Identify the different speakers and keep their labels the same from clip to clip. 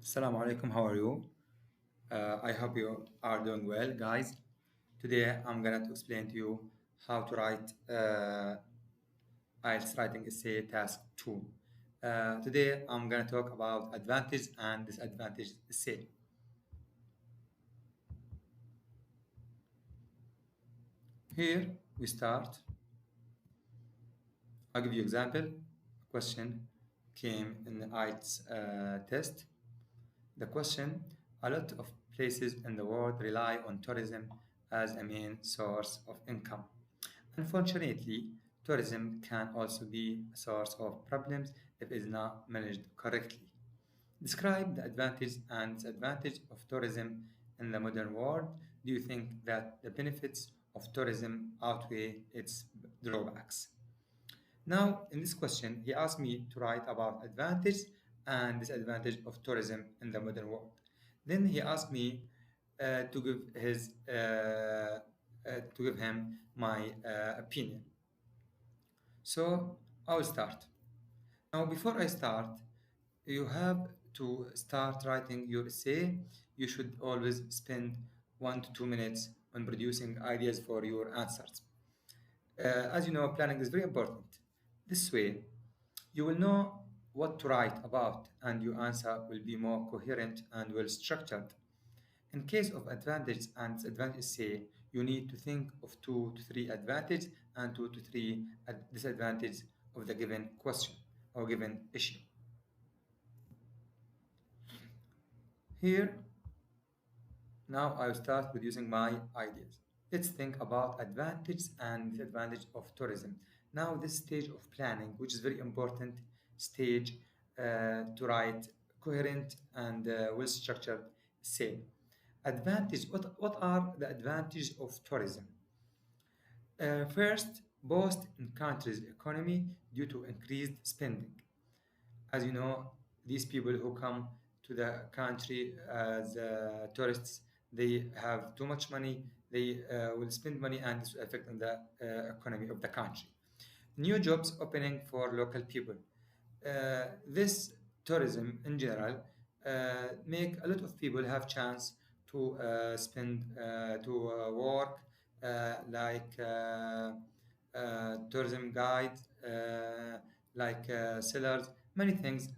Speaker 1: Assalamu alaikum, how are you? I hope you are doing well, guys. Today I'm going to explain to you how to write IELTS writing essay task 2. Today I'm going to talk about advantage and disadvantage essay. Here we start. I'll give you example. A question came in the IELTS test. The question, a lot of places in the world rely on tourism as a main source of income. Unfortunately, tourism can also be a source of problems if it is not managed correctly. Describe the advantage and disadvantage of tourism in the modern world. Do you think that the benefits of tourism outweigh its drawbacks? Now, in this question, he asked me to write about advantage and disadvantage of tourism in the modern world. Then he asked me to give him my opinion. So I will start. Now, before I start, you have to start writing your essay. You should always spend 1 to 2 minutes on producing ideas for your answers. As you know, planning is very important. This way, you will know what to write about, and your answer will be more coherent and well structured. In case of advantage and disadvantage say, you need to think of 2 to 3 advantage and 2 to 3 disadvantage of the given question or given issue. Here, now I will start producing my ideas. Let's think about advantage and disadvantage of tourism. Now this stage of planning, which is very important stage to write coherent and well-structured say. Advantage, what are the advantages of tourism? First, boost in country's economy due to increased spending. As you know, these people who come to the country as tourists, they have too much money, they will spend money, and this will affect on the economy of the country. New jobs opening for local people. This tourism in general make a lot of people have chance to work like tourism guide, sellers, many things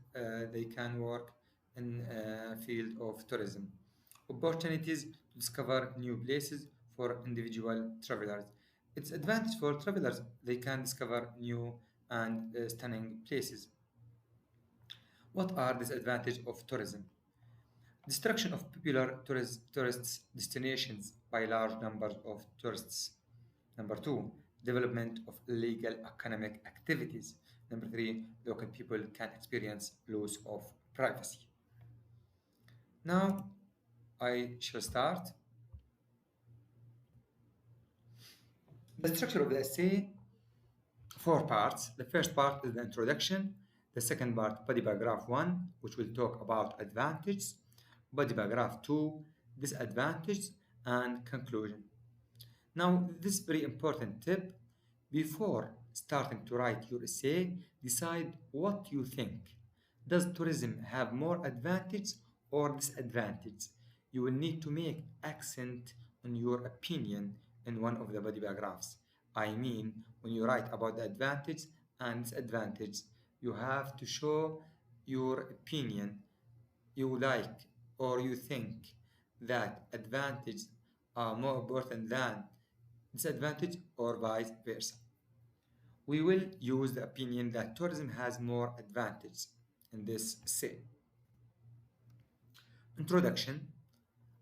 Speaker 1: they can work in field of tourism. Opportunities to discover new places for individual travelers. It's advantage for travelers, they can discover new and stunning places. What are disadvantages of tourism? Destruction of popular tourists destinations by large numbers of tourists. Number two, development of illegal economic activities. Number three, local people can experience loss of privacy. Now, I shall start. The structure of the essay, 4 parts. The first part is the introduction. The second part, body paragraph 1, which will talk about advantage. Body paragraph 2, disadvantage, and conclusion. Now, this very important tip, before starting to write your essay, decide what you think. Does tourism have more advantage or disadvantage? You will need to make accent on your opinion in one of the body paragraphs. I mean, when you write about the advantage and disadvantage, you have to show your opinion. You like or you think that advantage are more important than disadvantage or vice versa. We will use the opinion that tourism has more advantage in this essay. Introduction.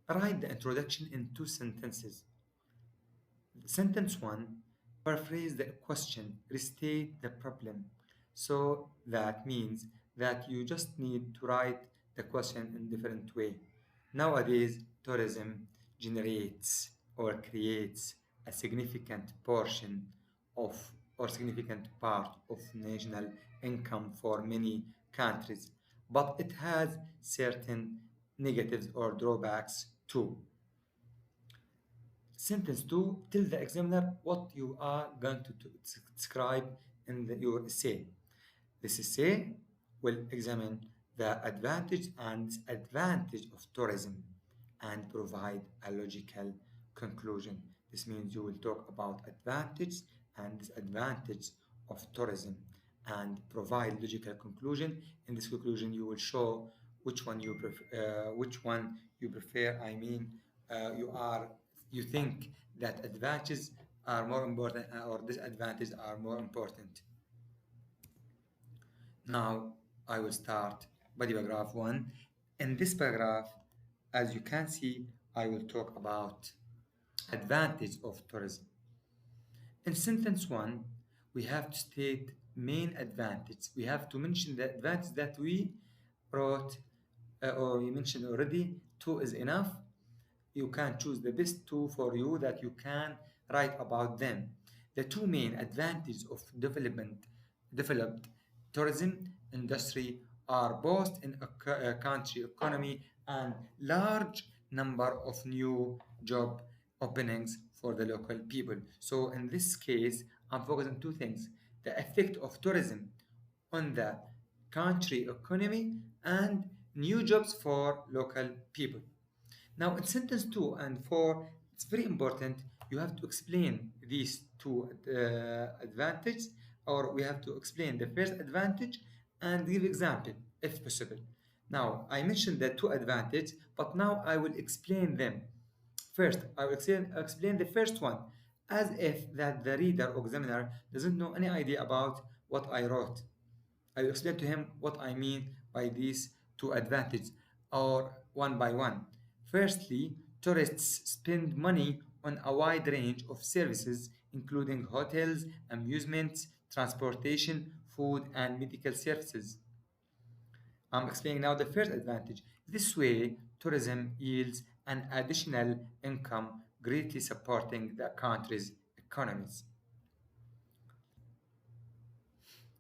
Speaker 1: Write the introduction in 2 sentences. Sentence 1, paraphrase the question, restate the problem. So that means that you just need to write the question in different way. Nowadays, tourism generates or creates a significant portion of or significant part of national income for many countries, but it has certain negatives or drawbacks too. Sentence 2, tell the examiner what you are going to describe in your essay. This essay will examine the advantage and disadvantage of tourism and provide a logical conclusion. This means you will talk about advantage and disadvantage of tourism and provide logical conclusion. In this conclusion, you will show which one you prefer. I mean, you think that advantages are more important or disadvantages are more important. Now I will start body paragraph 1. In this paragraph, as you can see, I will talk about advantage of tourism. In sentence 1, we have to state main advantage. We have to mention the advantage that we wrote or we mentioned already. Two is enough. You can choose the best two for you that you can write about them. The two main advantages of developed tourism industry are both in a country economy and large number of new job openings for the local people. So in this case, I'm focusing on two things: the effect of tourism on the country economy and new jobs for local people. Now, in sentence 2 and 4, it's very important. You have to explain these two advantages, or we have to explain the first advantage and give example if possible. Now, I mentioned the two advantages, but now I will explain them. First, I will explain the first one as if that the reader or examiner doesn't know any idea about what I wrote. I will explain to him what I mean by these two advantages, or one by one. Firstly, tourists spend money on a wide range of services, including hotels, amusements, transportation, food, and medical services. I'm explaining now the first advantage. This way, tourism yields an additional income, greatly supporting the country's economies.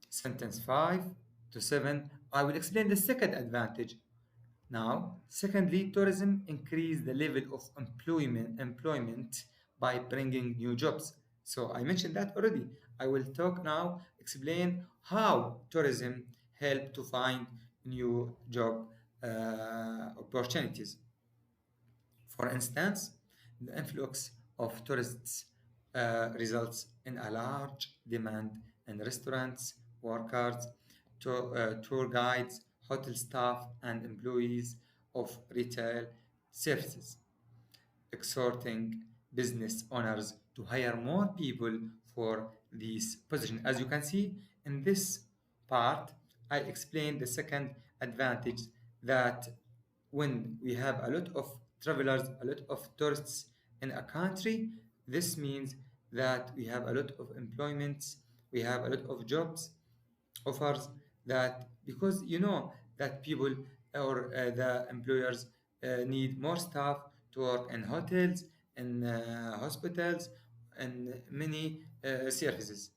Speaker 1: Sentence 5 to 7, I will explain the second advantage. Now, secondly, tourism increase the level of employment by bringing new jobs. So I mentioned that already. I will talk now, explain how tourism help to find new job opportunities. For instance, the influx of tourists results in a large demand in restaurants, workers, tour guides, hotel staff, and employees of retail services, exhorting business owners to hire more people for this position. As you can see in this part, I explained the second advantage, that when we have a lot of travelers, a lot of tourists in a country, this means that we have a lot of employments, we have a lot of jobs offers, that because you know that people or the employers need more staff to work in hotels, in hospitals, and many services.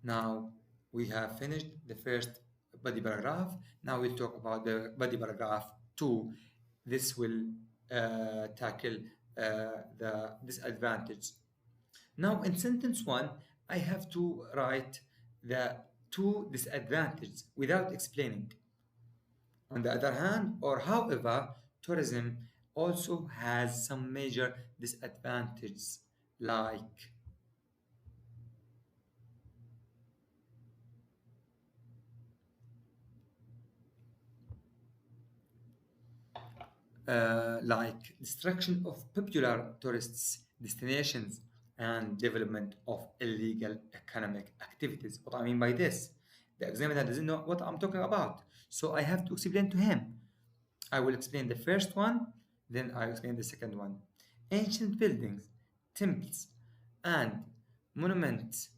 Speaker 1: Now we have finished the first body paragraph. Now we'll talk about the body paragraph 2. This will tackle the disadvantage. Now in sentence 1, I have to write the two disadvantages without explaining. On the other hand, or however, tourism also has some major disadvantages, like destruction of popular tourists destinations and development of illegal economic activities. What I mean by this, the examiner doesn't know what I'm talking about, so I have to explain to him. I will explain the first one, then I will explain the second one. Ancient buildings, temples, and monuments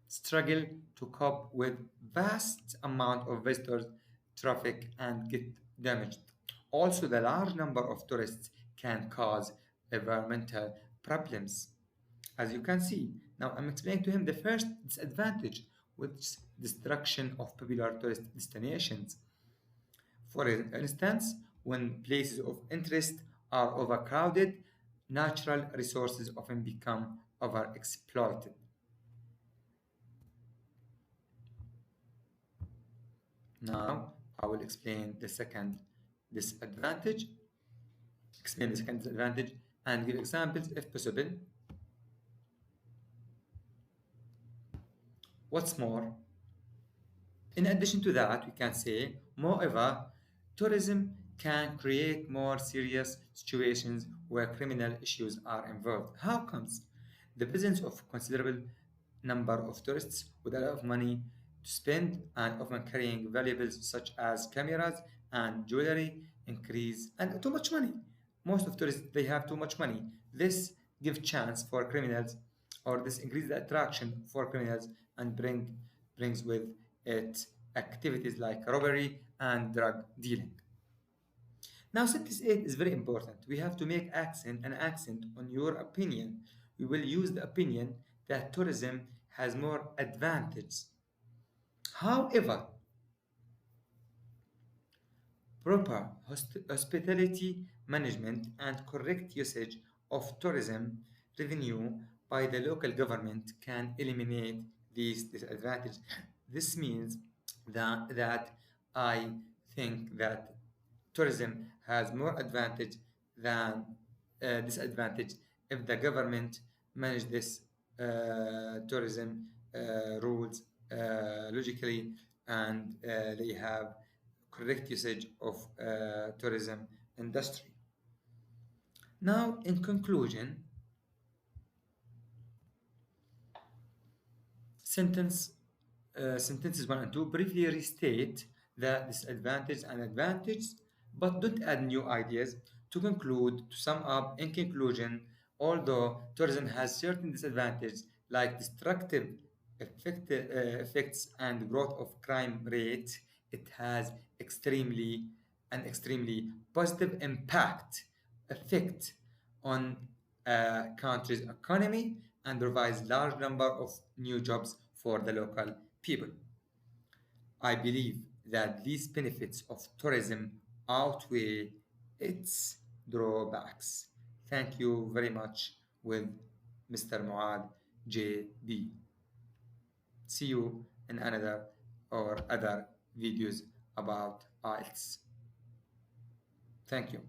Speaker 1: struggle to cope with vast amount of visitors traffic and get damaged. Also, the large number of tourists can cause environmental problems. As you can see, now I'm explaining to him the first disadvantage, which is destruction of popular tourist destinations. For instance, when places of interest are overcrowded, natural resources often become overexploited. Now I will explain the second disadvantage, and give examples if possible. What's more, in addition to that, we can say, moreover, tourism can create more serious situations where criminal issues are involved. How comes? The presence of considerable number of tourists with a lot of money to spend and often carrying valuables such as cameras and jewelry increase and too much money. Most of tourists they have too much money. This gives chance for criminals, or this increases the attraction for criminals and brings with it activities like robbery and drug dealing. Now, sentence 8 is very important. We have to make an accent on your opinion. We will use the opinion that tourism has more advantages. However, proper hospitality management and correct usage of tourism revenue by the local government can eliminate these disadvantages. This means that I think that tourism has more advantage than disadvantage if the government manage this tourism rules logically, and they have correct usage of tourism industry. Now, in conclusion, sentence sentences 1 and 2 briefly restate the disadvantages and advantages, but don't add new ideas. To conclude, to sum up, in conclusion, although tourism has certain disadvantages like destructive effects and growth of crime rate, it has extremely positive effect on a country's economy and provides large number of new jobs for the local people. I believe that these benefits of tourism outweigh its drawbacks. Thank you very much with Mr. Moath J B. See you in another or other videos about ielts. Thank you.